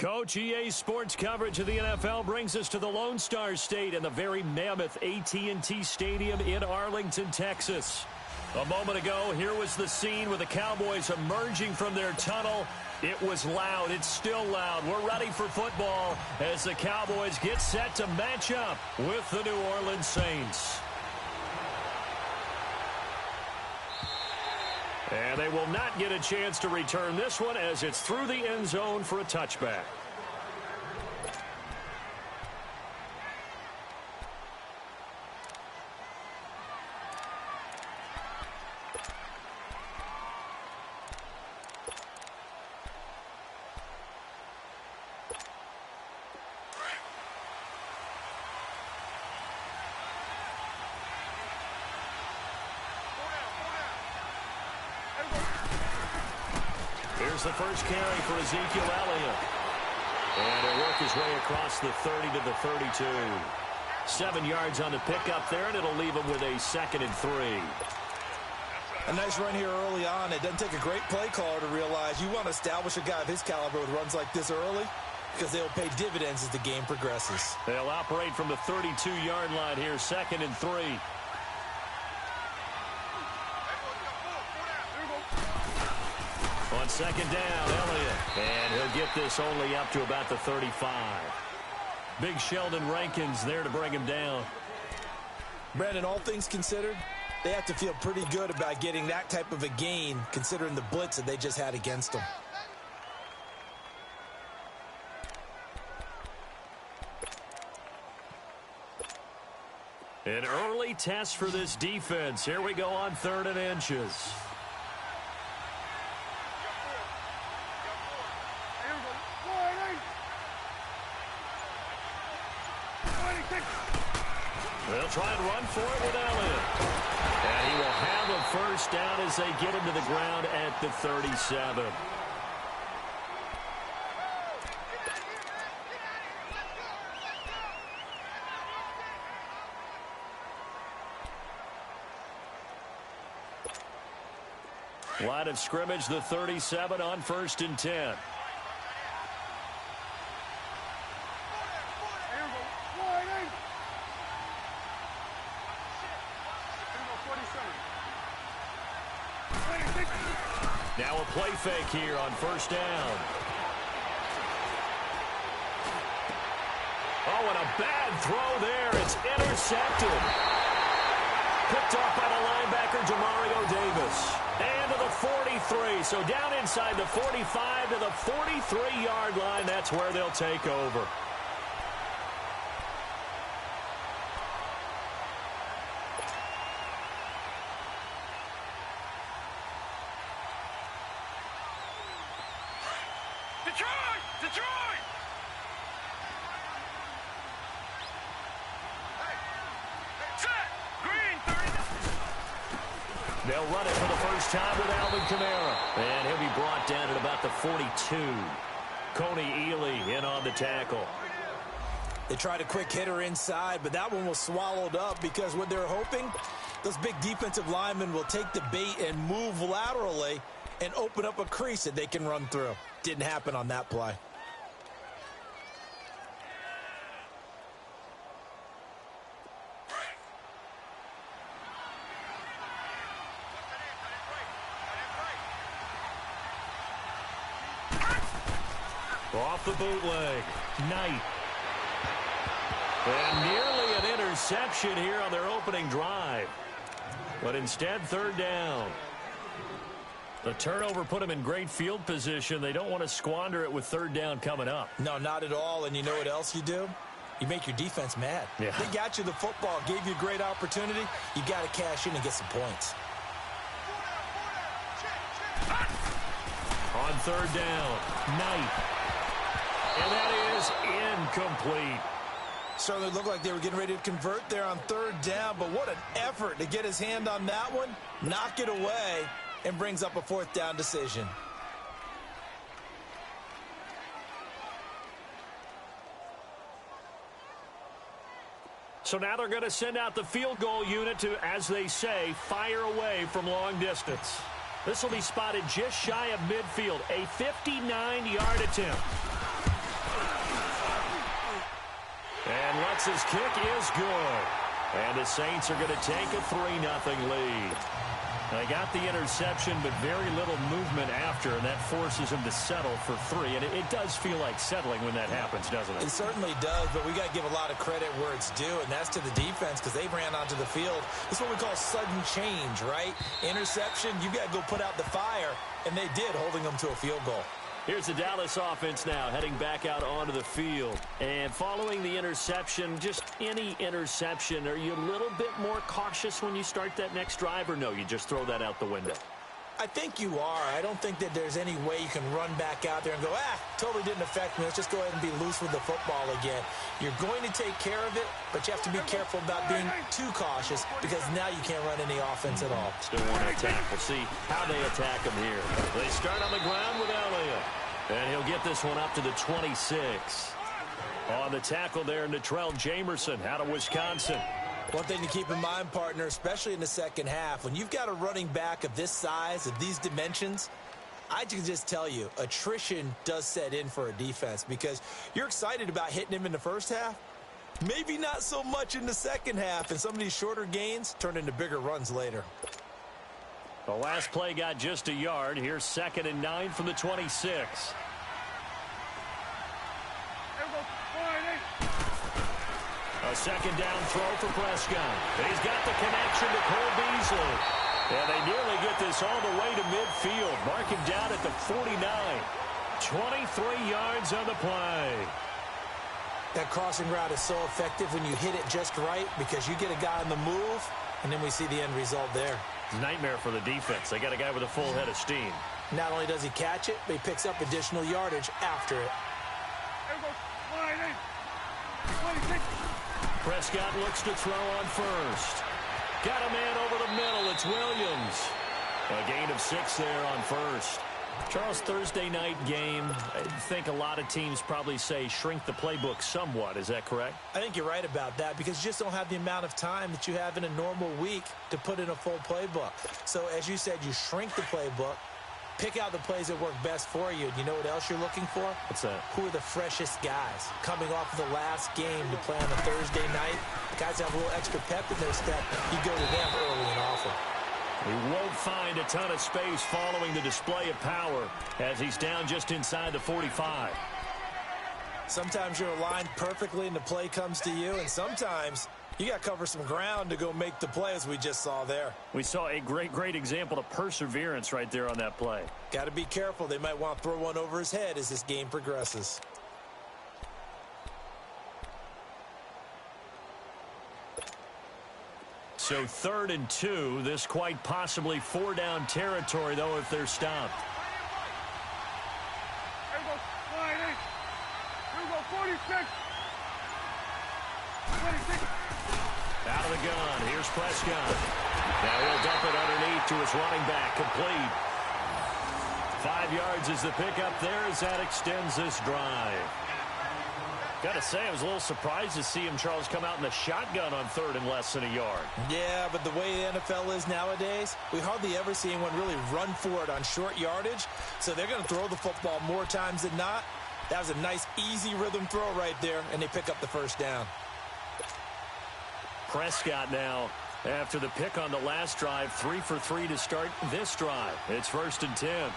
Coach, EA Sports coverage of the NFL brings us to the Lone Star State and the very mammoth AT&T Stadium in Arlington, Texas. A moment ago, here was the scene with the Cowboys emerging from their tunnel. It was loud. It's still loud. We're ready for football as the Cowboys get set to match up with the New Orleans Saints. And they will not get a chance to return this one as it's through the end zone for a touchback. Here's the first carry for Ezekiel Elliott. And he'll work his way across the 30 to the 32. 7 yards on the pickup there, and it'll leave him with a 2nd and 3. A nice run here early on. It doesn't take a great play caller to realize you want to establish a guy of his caliber with runs like this early because they'll pay dividends as the game progresses. They'll operate from the 32-yard line here, 2nd and 3. On 2nd down, Elliott. And he'll get this only up to about the 35. Big Sheldon Rankins there to bring him down. Brandon, all things considered, they have to feel pretty good about getting that type of a gain considering the blitz that they just had against them. An early test for this defense. Here we go on 3rd and inches. They'll try and run for it with Elliott. And he will have a first down as they get him to the ground at the 37. Line of scrimmage, the 37 on 1st and 10. Now a play fake here on 1st down. Oh, and a bad throw there. It's intercepted. Picked off by the linebacker, Demario Davis. And to the 43. So down inside the 45 to the 43-yard line. That's where they'll take over. They'll run it for the first time with Alvin Kamara. And he'll be brought down at about the 42. Coney Ely in on the tackle. They tried a quick hitter inside, but that one was swallowed up because what they're hoping, those big defensive linemen will take the bait and move laterally and open up a crease that they can run through. Didn't happen on that play. Off the bootleg, Knight. And nearly an interception here on their opening drive. But instead, 3rd down. The turnover put them in great field position. They don't want to squander it with 3rd down coming up. No, not at all. And you know what else you do? You make your defense mad. Yeah. They got you the football, gave you a great opportunity. You got to cash in and get some points. On 3rd down, Knight. And that is incomplete. Certainly looked like they were getting ready to convert there on 3rd down, but what an effort to get his hand on that one, knock it away, and brings up a 4th down decision. So now they're going to send out the field goal unit to, as they say, fire away from long distance. This will be spotted just shy of midfield, a 59-yard attempt. Texas kick is good. And the Saints are going to take a 3-0 lead. They got the interception, but very little movement after, and that forces them to settle for 3. And it does feel like settling when that happens, doesn't it? It certainly does, but we got to give a lot of credit where it's due, and that's to the defense because they ran onto the field. It's what we call sudden change, right? Interception, you got to go put out the fire, and they did, holding them to a field goal. Here's the Dallas offense now heading back out onto the field. And following the interception, just any interception, are you a little bit more cautious when you start that next drive, or no, you just throw that out the window? I think you are. I don't think that there's any way you can run back out there and go, totally didn't affect me. Let's just go ahead and be loose with the football again. You're going to take care of it, but you have to be careful about being too cautious because now you can't run any offense at all. Still want to attack. We'll see how they attack him here. They start on the ground with Elliott. And he'll get this one up to the 26. On the tackle there, Natrell Jamerson out of Wisconsin. One thing to keep in mind, partner, especially in the second half, when you've got a running back of this size, of these dimensions, I can just tell you, attrition does set in for a defense because you're excited about hitting him in the first half. Maybe not so much in the second half, and some of these shorter gains turn into bigger runs later. The last play got just a yard. Here's 2nd and 9 from the 26. A second down throw for Prescott. He's got the connection to Cole Beasley. And they nearly get this all the way to midfield. Mark him down at the 49. 23 yards on the play. That crossing route is so effective when you hit it just right because you get a guy on the move, and then we see the end result there. Nightmare for the defense. They got a guy with a full head of steam. Not only does he catch it, but he picks up additional yardage after it. Prescott looks to throw on first. Got a man over the middle. It's Williams. A gain of 6 there on first. Charles, Thursday night game, I think a lot of teams probably say shrink the playbook somewhat. Is that correct? I think you're right about that because you just don't have the amount of time that you have in a normal week to put in a full playbook. So as you said, you shrink the playbook, pick out the plays that work best for you. And you know what else you're looking for? What's that? Who are the freshest guys coming off of the last game to play on a Thursday night? Guys have a little extra pep in their step. You go to them early and often. He won't find a ton of space following the display of power as he's down just inside the 45. Sometimes you're aligned perfectly and the play comes to you, and sometimes you got to cover some ground to go make the play as we just saw there. We saw a great example of perseverance right there on that play. Got to be careful. They might want to throw one over his head as this game progresses. So 3rd and 2. This quite possibly 4-down territory, though, if they're stopped. Here we go, 46. 26. Out of the gun. Here's Prescott. Now he'll dump it underneath to his running back. Complete. 5 yards is the pickup there as that extends this drive. Got to say, I was a little surprised to see him, Charles, come out in the shotgun on 3rd and less than a yard. Yeah, but the way the NFL is nowadays, we hardly ever see anyone really run for it on short yardage. So they're going to throw the football more times than not. That was a nice, easy rhythm throw right there, and they pick up the first down. Prescott now, after the pick on the last drive, 3 for 3 to start this drive. It's 1st and 10.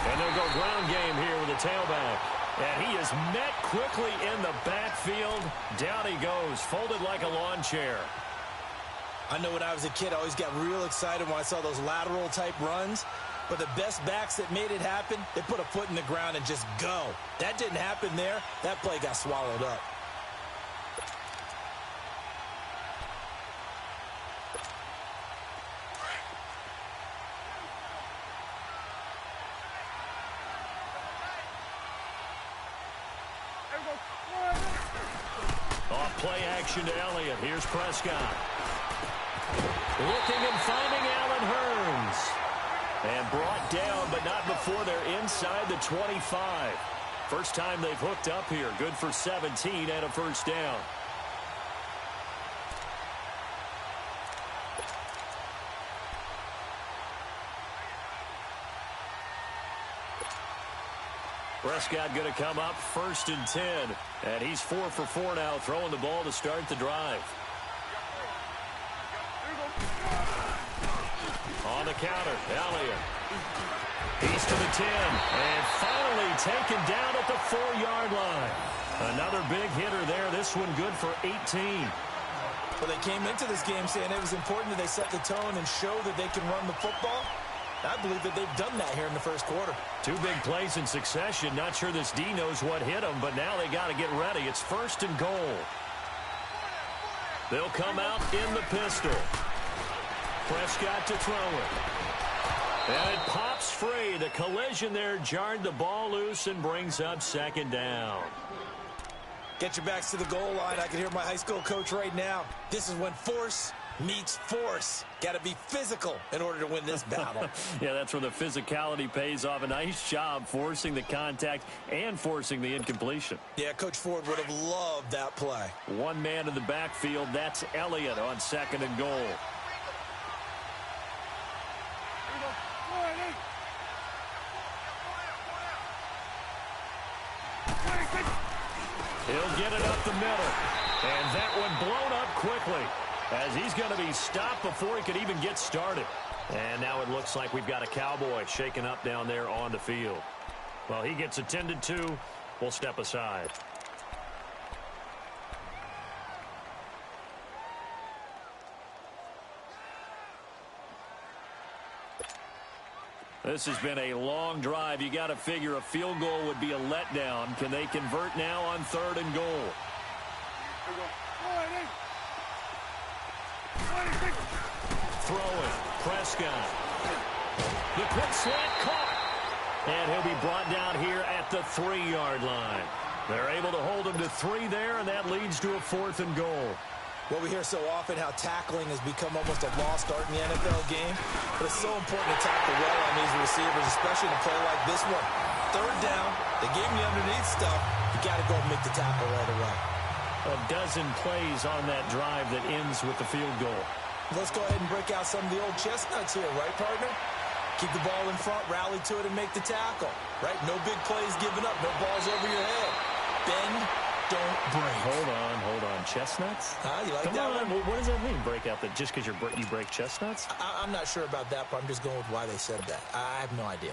And they'll go ground game here with a tailback. And he is met quickly in the backfield. Down he goes, folded like a lawn chair. I know when I was a kid, I always got real excited when I saw those lateral type runs. But the best backs that made it happen, they put a foot in the ground and just go. That didn't happen there. That play got swallowed up. Off play action to Elliott. Here's Prescott. Looking and finding Allen Hurns. And brought down, but not before they're inside the 25. First time they've hooked up here. Good for 17 and a first down. Prescott going to come up 1st and 10. And he's 4 for 4 now, throwing the ball to start the drive. On the counter, Elliott. He's to the 10. And finally taken down at the 4-yard line. Another big hitter there. This one good for 18. Well, they came into this game saying it was important that they set the tone and show that they can run the football. I believe that they've done that here in the first quarter. 2 big plays in succession. Not sure this D knows what hit them, but now they got to get ready. It's 1st and goal. They'll come out in the pistol. Prescott to throw it. And it pops free. The collision there jarred the ball loose and brings up 2nd down. Get your backs to the goal line. I can hear my high school coach right now. This is when force meets force. Got to be physical in order to win this battle. Yeah, that's where the physicality pays off. A nice job forcing the contact and forcing the incompletion. Yeah, Coach Ford would have loved that play. 1 man in the backfield. That's Elliott on 2nd and goal. He'll get it up the middle. And that one blown up quickly as he's going to be stopped before he could even get started. And now it looks like we've got a Cowboy shaken up down there on the field. Well, he gets attended to. We'll step aside. This has been a long drive. You got to figure a field goal would be a letdown. Can they convert now on 3rd and goal? Throwing. Prescott. The quick slant caught. And he'll be brought down here at the 3-yard line. They're able to hold him to 3 there, and that leads to a 4th and goal. Well, we hear so often how tackling has become almost a lost art in the NFL game. But it's so important to tackle well on these receivers, especially in a play like this one. 3rd down, they gave him the underneath stuff. You got to go and make the tackle right away. A dozen plays on that drive that ends with the field goal. Let's go ahead and break out some of the old chestnuts here, right, partner? Keep the ball in front, rally to it, and make the tackle. Right? No big plays given up, no balls over your head. Bend, don't break. Hold on. Chestnuts? You like Come that on. one? What does that mean, break out? That just because you break chestnuts? I'm not sure about that, but I'm just going with why they said that. I have no idea.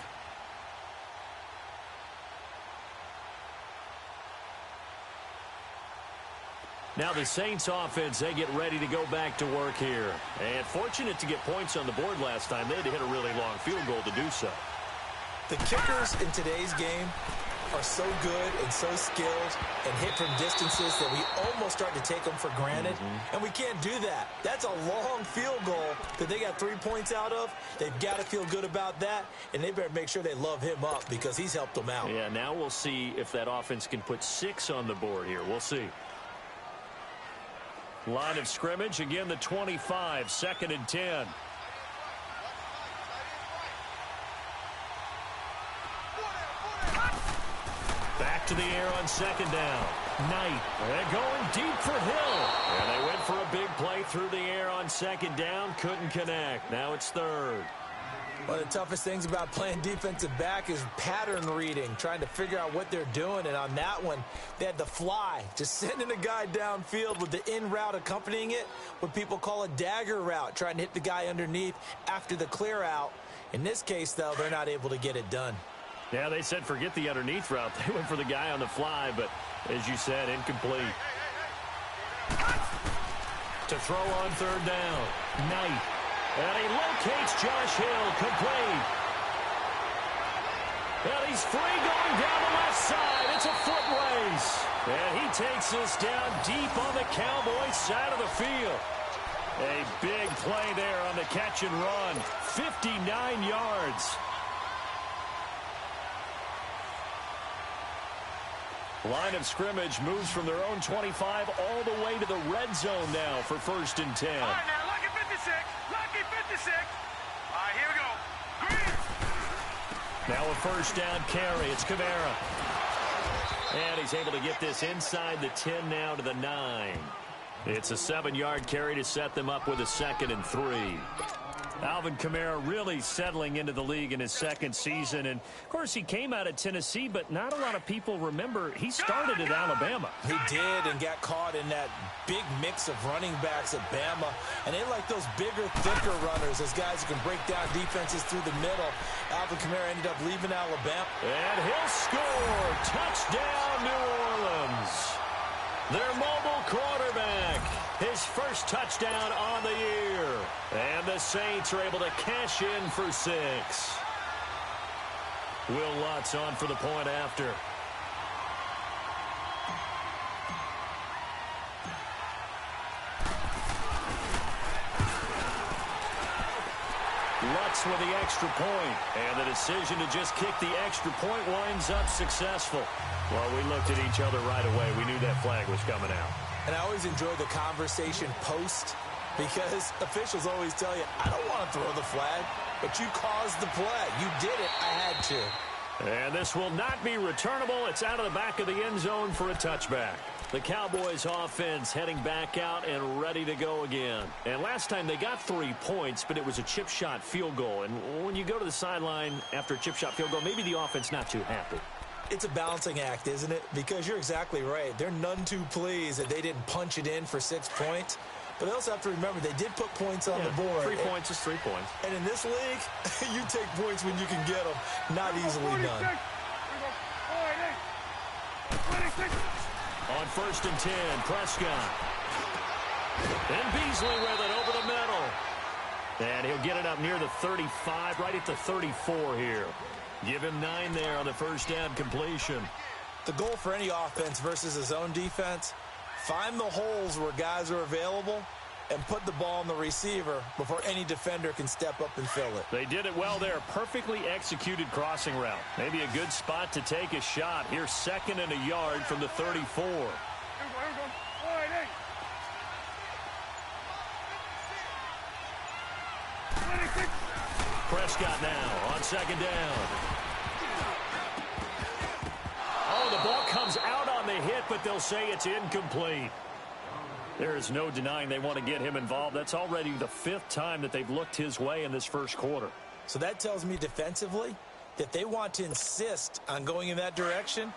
Now the Saints offense, they get ready to go back to work here. And fortunate to get points on the board last time. They had to hit a really long field goal to do so. The kickers in today's game are so good and so skilled and hit from distances that we almost start to take them for granted. And we can't do that. That's a long field goal that they got 3 points out of. They've got to feel good about that, and they better make sure they love him up because he's helped them out. Yeah, now we'll see if that offense can put 6 on the board here. We'll see. Line of scrimmage, again the 25, 2nd and 10. Back to the air on 2nd down. Knight, they're going deep for Hill. And they went for a big play through the air on 2nd down. Couldn't connect. Now it's 3rd. One of the toughest things about playing defensive back is pattern reading, trying to figure out what they're doing. And on that one, they had the fly, just sending a guy downfield with the in route accompanying it, what people call a dagger route, trying to hit the guy underneath after the clear out. In this case, though, they're not able to get it done. Yeah, they said forget the underneath route. They went for the guy on the fly, but as you said, incomplete. To throw on 3rd down. Knight. And he locates Josh Hill, complete. And he's free going down the left side. It's a foot race. And he takes this down deep on the Cowboys side of the field. A big play there on the catch and run. 59 yards. Line of scrimmage moves from their own 25 all the way to the red zone now for 1st and 10. All right, now, lucky 56. Lucky 56. All right, here we go. Green. Now a 1st down carry. It's Kamara. And he's able to get this inside the 10 now to the 9. It's a 7-yard carry to set them up with a 2nd and 3. Alvin Kamara really settling into the league in his second season. And, of course, he came out of Tennessee, but not a lot of people remember he started at Alabama. He did and got caught in that big mix of running backs at Bama. And they like those bigger, thicker runners, those guys who can break down defenses through the middle. Alvin Kamara ended up leaving Alabama. And he'll score. Touchdown, New Orleans. Their mobile quarterback. His first touchdown on the year. And the Saints are able to cash in for 6. Will Lutz on for the point after. Lutz with the extra point. And the decision to just kick the extra point winds up successful. Well, we looked at each other right away. We knew that flag was coming out. And I always enjoy the conversation post because officials always tell you, I don't want to throw the flag, but you caused the play. You did it. I had to. And this will not be returnable. It's out of the back of the end zone for a touchback. The Cowboys offense heading back out and ready to go again. And last time they got 3 points, but it was a chip shot field goal. And when you go to the sideline after a chip shot field goal, maybe the offense not too happy. It's a balancing act, isn't it? Because you're exactly right. They're none too pleased that they didn't punch it in for 6 points. But they also have to remember they did put points on the board. 3 points is 3 points. And in this league, you take points when you can get them. Not easily done. On 1st and 10, Prescott. And Beasley with it over the middle. And he'll get it up near the 35, right at the 34 here. Give him 9 there on the first down completion. The goal for any offense versus his own defense, find the holes where guys are available and put the ball on the receiver before any defender can step up and fill it. They did it well there. Perfectly executed crossing route. Maybe a good spot to take a shot. Here's 2nd and a yard from the 34. Prescott now on 2nd down. Oh, the ball comes out on the hit, but they'll say it's incomplete. There is no denying they want to get him involved. That's already the 5th time that they've looked his way in this first quarter. So that tells me defensively that they want to insist on going in that direction.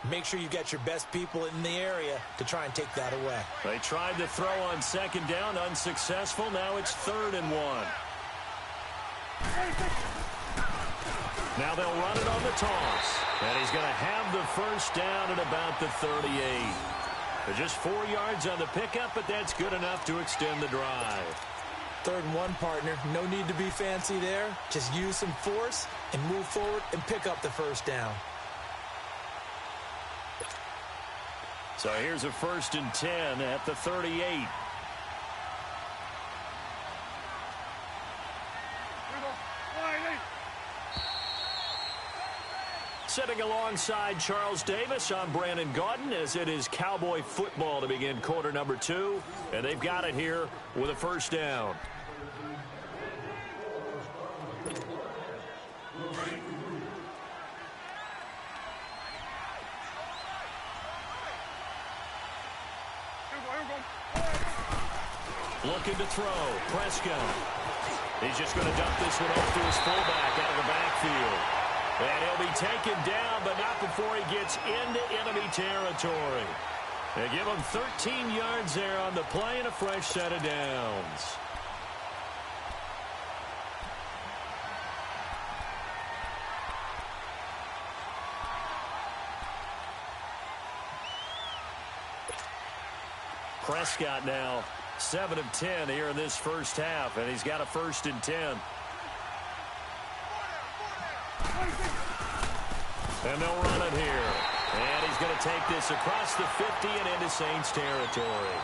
Make sure you've got your best people in the area to try and take that away. They tried to throw on 2nd down, unsuccessful. Now it's 3rd and 1. Now they'll run it on the toss. And he's going to have the first down at about the 38. They're just 4 yards on the pickup, but that's good enough to extend the drive. 3rd and 1, partner. No need to be fancy there. Just use some force and move forward and pick up the first down. So here's a 1st and 10 at the 38. Sitting alongside Charles Davis, I'm Brandon Gaudin, as it is Cowboy football to begin quarter number 2. And they've got it here with a first down. Looking to throw. Prescott. He's just going to dump this one off to his fullback out of the backfield. And he'll be taken down, but not before he gets into enemy territory. They give him 13 yards there on the play and a fresh set of downs. Prescott now 7 of 10 here in this first half, and he's got a 1st and 10. And they'll run it here. And he's going to take this across the 50 and into Saints territory.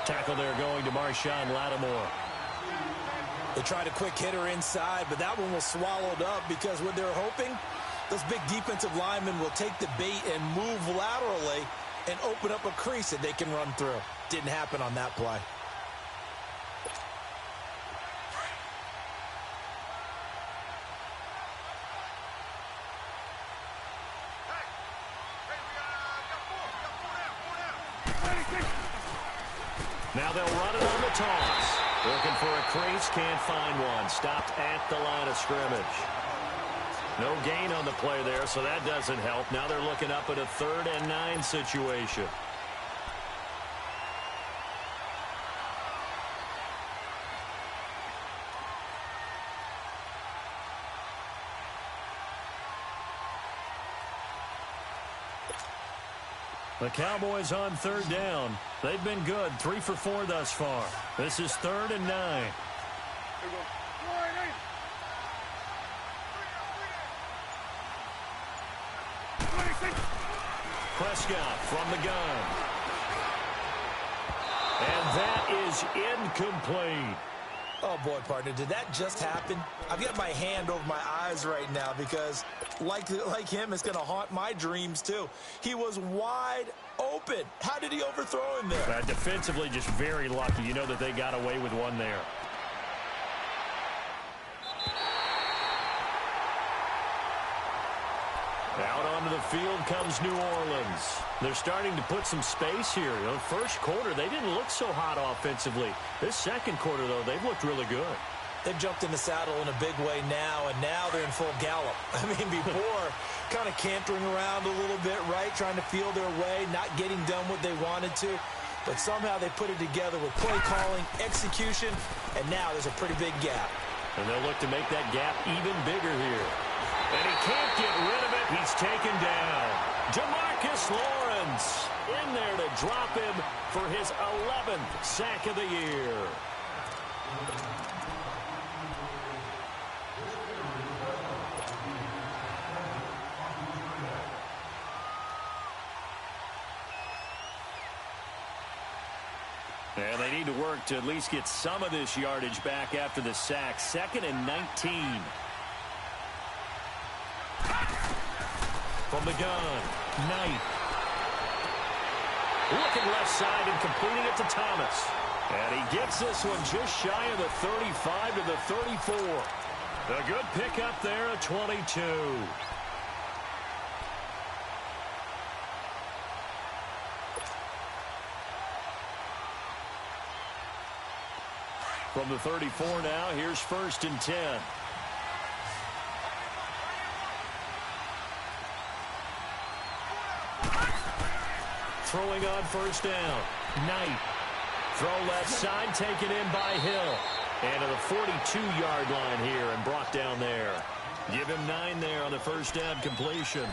Tackle there going to Marshawn Lattimore. They tried a quick hitter inside, but that one was swallowed up because what they're hoping, those big defensive linemen will take the bait and move laterally and open up a crease that they can run through. Didn't happen on that play. Now they'll run it on the toss. Looking for a crease, can't find one. Stopped at the line of scrimmage. No gain on the play there, so that doesn't help. Now they're looking up at a 3rd and 9 situation. The Cowboys on 3rd down. They've been good, 3 for 4 thus far. This is 3rd and 9. Prescott from the gun. And that is incomplete. Oh, boy, partner, did that just happen? I've got my hand over my eyes right now because, like him, it's going to haunt my dreams, too. He was wide open. How did he overthrow him there? Defensively, just very lucky. You know that they got away with one there. Out onto the field comes New Orleans. They're starting to put some space here. You know, first quarter, they didn't look so hot offensively. This second quarter, though, they've looked really good. They've jumped in the saddle in a big way now, and now they're in full gallop. I mean, before, kind of cantering around a little bit, right, trying to feel their way, not getting done what they wanted to. But somehow they put it together with play calling, execution, and now there's a pretty big gap. And they'll look to make that gap even bigger here. And he can't get rid of it. He's taken down. Jamarcus Lawrence in there to drop him for his 11th sack of the year. And they need to work to at least get some of this yardage back after the sack. 2nd and 19. From the gun, Knight. Looking left side and completing it to Thomas. And he gets this one just shy of the 35 to the 34. A good pickup there at 22. From the 34 now, here's 1st and 10. Throwing on 1st down. Knight. Throw left side, taken in by Hill. And to the 42-yard line here and brought down there. Give him 9 there on the 1st down completion.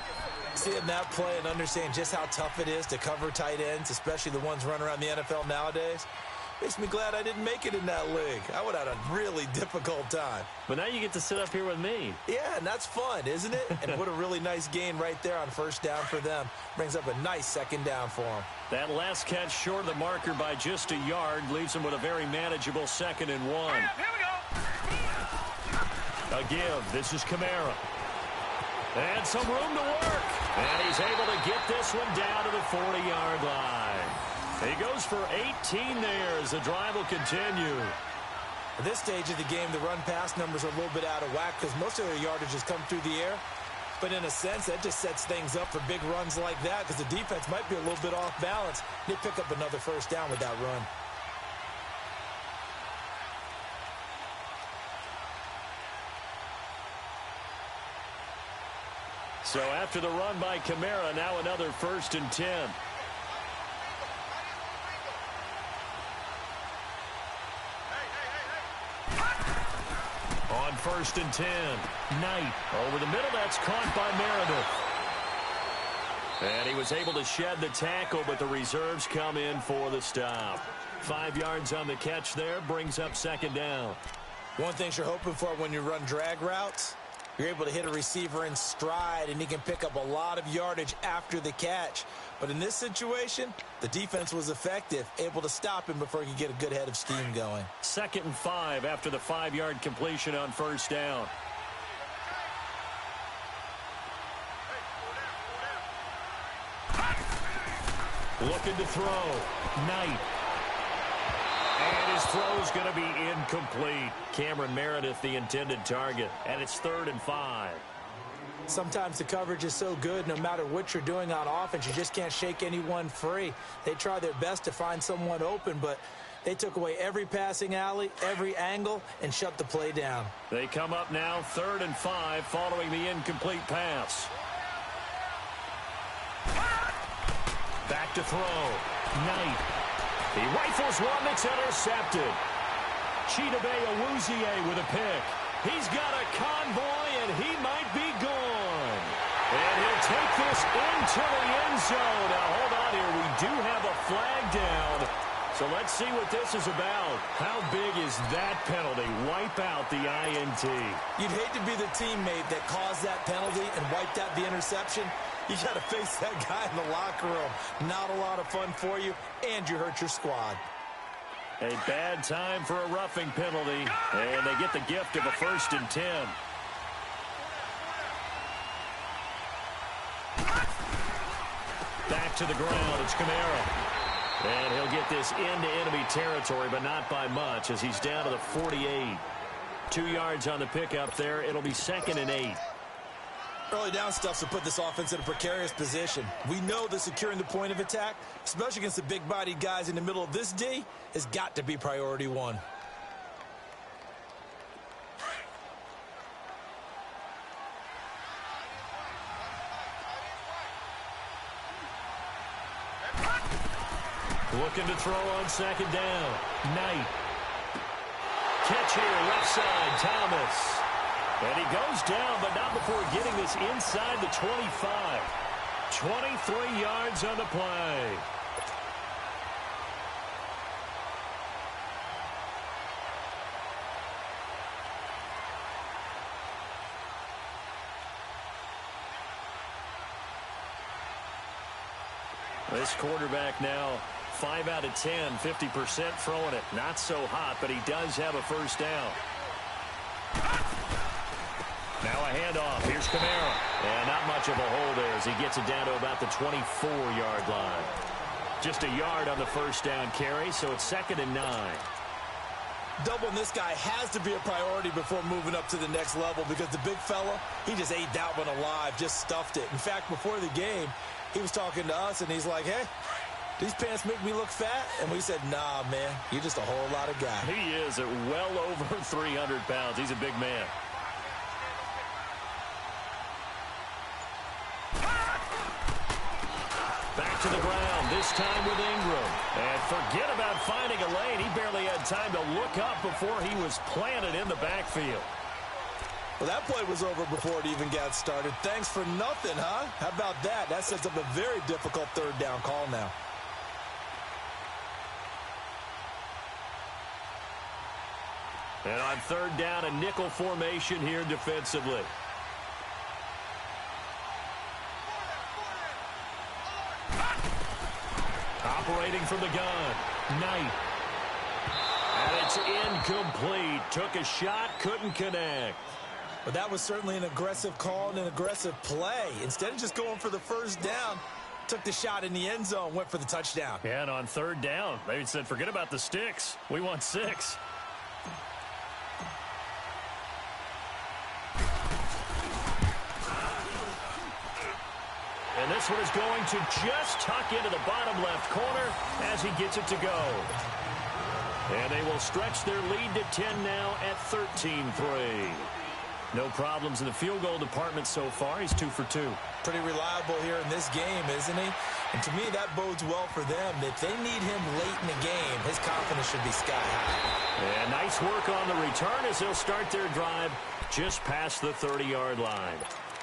Seeing that play and understand just how tough it is to cover tight ends, especially the ones running around the NFL nowadays, makes me glad I didn't make it in that league. I would have had a really difficult time. But now you get to sit up here with me. Yeah, and that's fun, isn't it? And what a really nice gain right there on 1st down for them. Brings up a nice 2nd down for them. That last catch short of the marker by just a yard leaves them with a very manageable 2nd and 1. Here we go. A give. This is Kamara. And some room to work. And he's able to get this one down to the 40-yard line. He goes for 18 there as the drive will continue. At this stage of the game, the run-pass numbers are a little bit out of whack because most of their yardage has come through the air. But in a sense, that just sets things up for big runs like that because the defense might be a little bit off balance. They pick up another 1st down with that run. So after the run by Kamara, now another 1st and 10. On 1st and 10, Knight over the middle. That's caught by Meredith. And he was able to shed the tackle, but the reserves come in for the stop. 5 yards on the catch there, brings up 2nd down. One thing you're hoping for when you run drag routes, you're able to hit a receiver in stride, and he can pick up a lot of yardage after the catch. But in this situation, the defense was effective, able to stop him before he could get a good head of steam going. 2nd and 5 after the 5-yard completion on 1st down. Looking to throw. Knight. And his throw is going to be incomplete. Cameron Meredith, the intended target. And it's 3rd and 5. Sometimes the coverage is so good, no matter what you're doing on offense, you just can't shake anyone free. They try their best to find someone open, but They took away every passing alley, every angle, and shut the play down. They come up now 3rd and 5 following the incomplete pass. Back to throw. Knight. He rifles one that's intercepted. Chidobe Awuzie with a pick. He's got a convoy, and he might be gone. And he'll take this into the end zone. Now, hold on here. We do have a flag down. So let's see what this is about. How big is that penalty? Wipe out the INT. You'd hate to be the teammate that caused that penalty and wiped out the interception. You got to face that guy in the locker room. Not a lot of fun for you, and you hurt your squad. A bad time for a roughing penalty, and they get the gift of a 1st and 10. Back to the ground. It's Kamara. And he'll get this into enemy territory, but not by much, as he's down to the 48. 2 yards on the pickup there. It'll be 2nd and 8. Early down stuff to put this offense in a precarious position. We know that securing the point of attack, especially against the big-bodied guys in the middle of this D, has got to be priority 1. Looking to throw on 2nd down. Knight. Catch here, left side, Thomas. And he goes down, but not before getting this inside the 25. 23 yards on the play. This quarterback now 5 out of 10, 50% throwing it. Not so hot, but he does have a 1st down. Now a handoff. Here's Kamara. And not much of a hole there as he gets it down to about the 24-yard line. Just a yard on the 1st down carry, so it's 2nd and 9. Doubling this guy has to be a priority before moving up to the next level because the big fella, he just ate that one alive, just stuffed it. In fact, before the game, he was talking to us, and he's like, hey, these pants make me look fat? And we said, nah, man, you're just a whole lot of guy. He is at well over 300 pounds. He's a big man. Back to the ground, this time with Ingram. And forget about finding a lane. He barely had time to look up before he was planted in the backfield. Well, that play was over before it even got started. Thanks for nothing, huh? How about that? That sets up a very difficult 3rd down call now. And on 3rd down, a nickel formation here defensively. Operating from the gun, Knight. And it's incomplete. Took a shot, couldn't connect. But that was certainly an aggressive call and an aggressive play. Instead of just going for the 1st down, took the shot in the end zone, went for the touchdown. Yeah, and on 3rd down, they said, forget about the sticks. We want 6. And this one is going to just tuck into the bottom left corner as he gets it to go. And they will stretch their lead to 10 now at 13-3. No problems in the field goal department so far. He's 2 for 2. Pretty reliable here in this game, isn't he? And to me, that bodes well for them. If they need him late in the game, his confidence should be sky high. And nice work on the return as they'll start their drive just past the 30-yard line.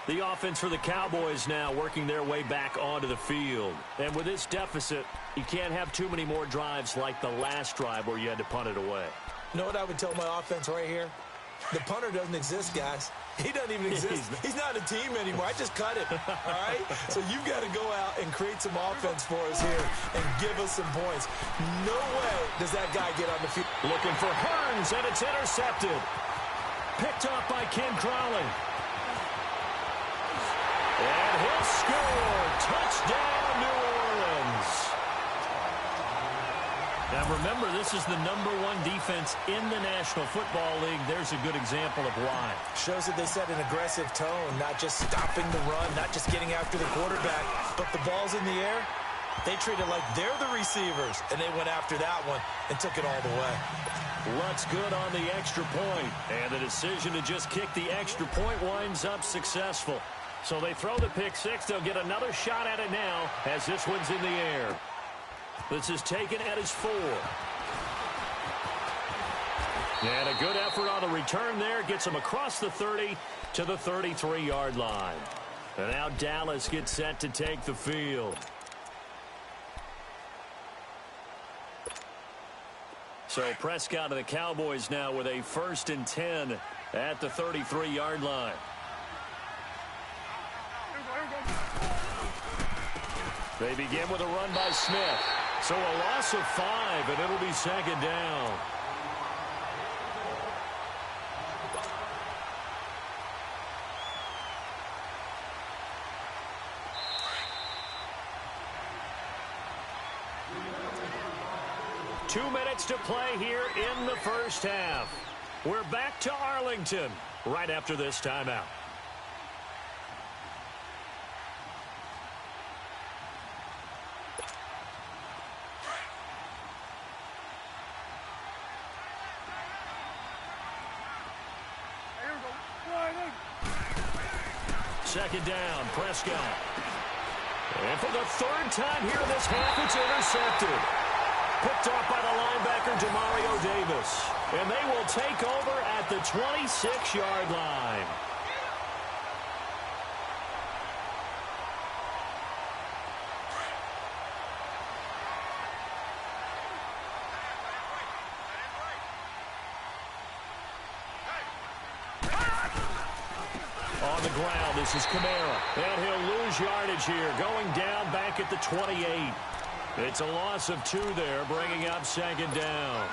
The offense for the Cowboys now working their way back onto the field. And with this deficit, you can't have too many more drives like the last drive where you had to punt it away. You know what I would tell my offense right here? The punter doesn't exist, guys. He doesn't even exist. He's not a team anymore. I just cut him, all right? So you've got to go out and create some offense for us here and give us some points. No way does that guy get on the field. Looking for Hearns, and it's intercepted. Picked off by Ken Crowley. And he'll score. Touchdown, New Orleans. Now remember, this is the #1 defense in the National Football League. There's a good example of why. Shows that they set an aggressive tone, not just stopping the run, not just getting after the quarterback, but the ball's in the air. They treated like they're the receivers, and they went after that one and took it all the way. Luck's good on the extra point, and the decision to just kick the extra point winds up successful. So they throw the pick six. They'll get another shot at it now as this one's in the air. This is taken at his 4. And a good effort on the return there. Gets him across the 30 to the 33-yard line. And now Dallas gets set to take the field. So Prescott and the Cowboys now with a 1st and 10 at the 33-yard line. They begin with a run by Smith. So a loss of 5, and it'll be 2nd down. Two minutes to play here in the first half. We're back to Arlington right after this timeout. Second down, Prescott. And for the 3rd time here in this half, it's intercepted. Picked off by the linebacker, Demario Davis. And they will take over at the 26-yard line. On the ground, this is Kamara. And he'll lose yardage here, going down back at the 28. It's a loss of 2 there, bringing up 2nd down.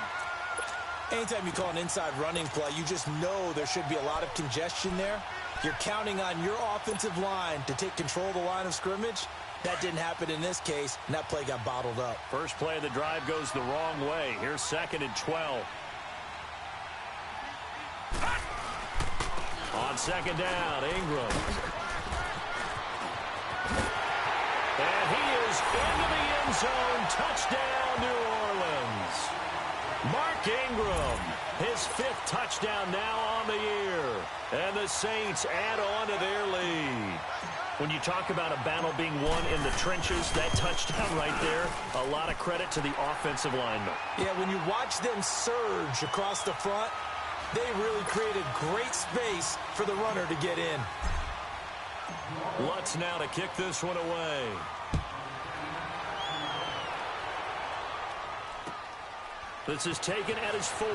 Anytime you call an inside running play, you just know there should be a lot of congestion there. You're counting on your offensive line to take control of the line of scrimmage. That didn't happen in this case, and that play got bottled up. First play of the drive goes the wrong way. Here's 2nd and 12. On 2nd down, Ingram. And he is into the end zone. Touchdown, New Orleans. Mark Ingram, his 5th touchdown now on the year. And the Saints add on to their lead. When you talk about a battle being won in the trenches, that touchdown right there, a lot of credit to the offensive linemen. Yeah, when you watch them surge across the front, they really created great space for the runner to get in. Lutz now to kick this one away. This is taken at his 4.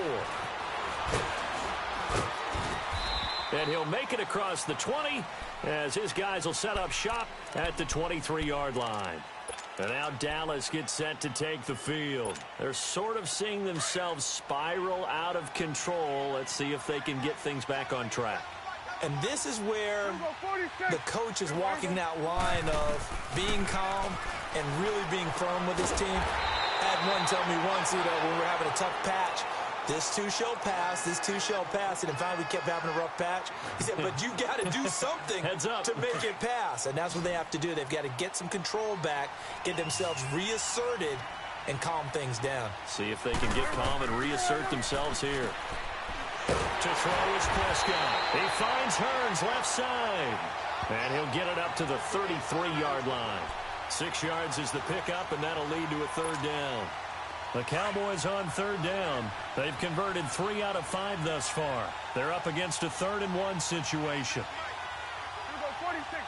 And he'll make it across the 20 as his guys will set up shop at the 23-yard line. And now Dallas gets set to take the field. They're sort of seeing themselves spiral out of control. Let's see if they can get things back on track. And this is where the coach is walking that line of being calm and really being firm with his team. I had one tell me once, when we were having a tough patch, this too shall pass, this too shall pass. And finally we kept having a rough patch. He said, but you got to do something to make it pass. And that's what they have to do. They've got to get some control back, get themselves reasserted, and calm things down. See if they can get calm and reassert themselves here. To throw is Prescott. He finds Hearns left side. And he'll get it up to the 33-yard line. 6 yards is the pickup, and that'll lead to a 3rd down. The Cowboys on 3rd down. They've converted 3 out of 5 thus far. They're up against a 3rd and 1 situation. Here we go, 46.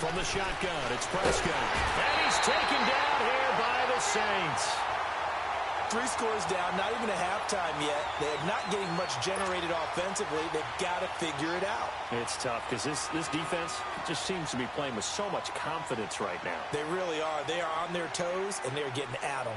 From the shotgun, it's Prescott. And he's taken down here by the Saints. 3 scores down, not even a halftime yet. They're not getting much generated offensively. They've got to figure it out. It's tough because this defense just seems to be playing with so much confidence right now. They really are. They are on their toes, and they're getting at them.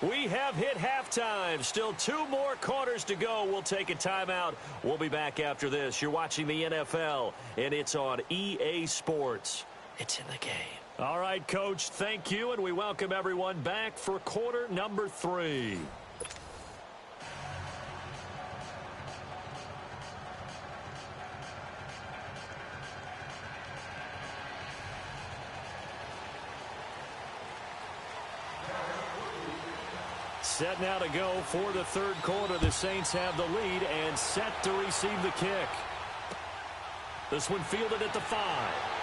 We have hit halftime. Still 2 more quarters to go. We'll take a timeout. We'll be back after this. You're watching the NFL, and it's on EA Sports. It's in the game. All right, Coach, thank you, and we welcome everyone back for quarter number 3. Set now to go for the third quarter. The Saints have the lead and set to receive the kick. This one fielded at the 5.